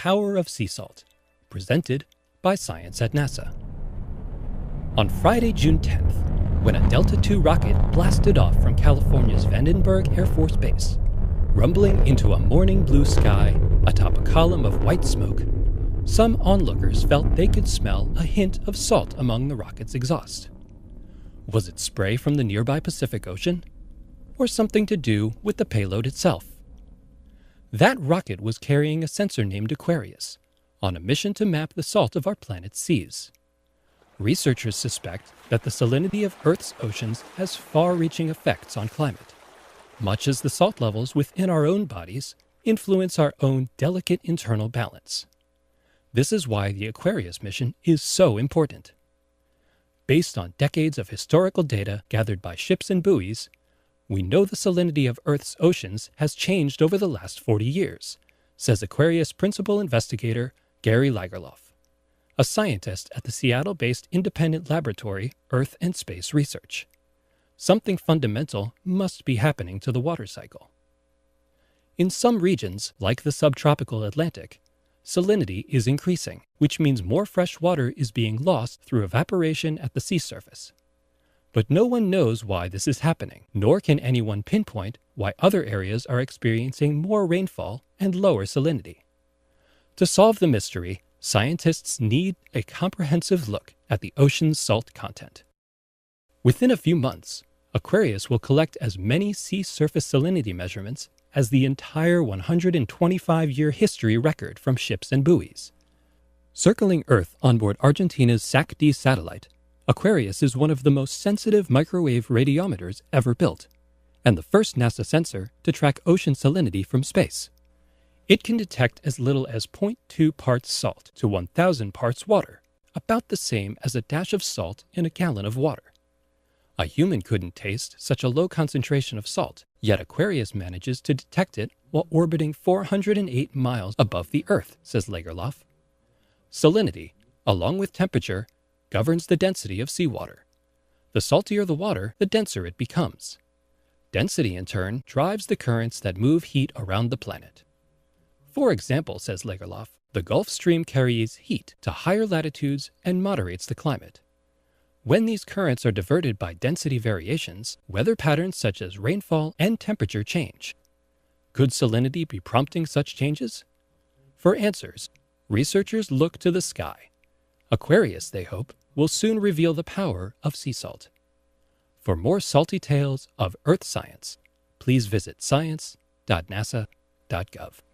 Power of Sea Salt, presented by Science at NASA. On Friday, June 10th, when a Delta II rocket blasted off from California's Vandenberg Air Force Base, rumbling into a morning blue sky atop a column of white smoke, some onlookers felt they could smell a hint of salt among the rocket's exhaust. Was it spray from the nearby Pacific Ocean? Or something to do with the payload itself? That rocket was carrying a sensor named Aquarius, on a mission to map the salt of our planet's seas. Researchers suspect that the salinity of Earth's oceans has far-reaching effects on climate, much as the salt levels within our own bodies influence our own delicate internal balance. This is why the Aquarius mission is so important. Based on decades of historical data gathered by ships and buoys, we know the salinity of Earth's oceans has changed over the last 40 years, says Aquarius principal investigator Gary Lagerlof, a scientist at the Seattle-based independent laboratory Earth and Space Research. Something fundamental must be happening to the water cycle. In some regions, like the subtropical Atlantic, salinity is increasing, which means more fresh water is being lost through evaporation at the sea surface. But no one knows why this is happening, nor can anyone pinpoint why other areas are experiencing more rainfall and lower salinity. To solve the mystery, scientists need a comprehensive look at the ocean's salt content. Within a few months, Aquarius will collect as many sea surface salinity measurements as the entire 125-year history record from ships and buoys. Circling Earth onboard Argentina's SAC-D satellite, Aquarius is one of the most sensitive microwave radiometers ever built, and the first NASA sensor to track ocean salinity from space. It can detect as little as 0.2 parts salt to 1,000 parts water, about the same as a dash of salt in a gallon of water. A human couldn't taste such a low concentration of salt, yet Aquarius manages to detect it while orbiting 408 miles above the Earth, says Lagerlof. Salinity, along with temperature, governs the density of seawater. The saltier the water, the denser it becomes. Density, in turn, drives the currents that move heat around the planet. For example, says Lagerlof, the Gulf Stream carries heat to higher latitudes and moderates the climate. When these currents are diverted by density variations, weather patterns such as rainfall and temperature change. Could salinity be prompting such changes? For answers, researchers look to the sky. Aquarius, they hope, will soon reveal the power of sea salt. For more salty tales of Earth science, please visit science.nasa.gov.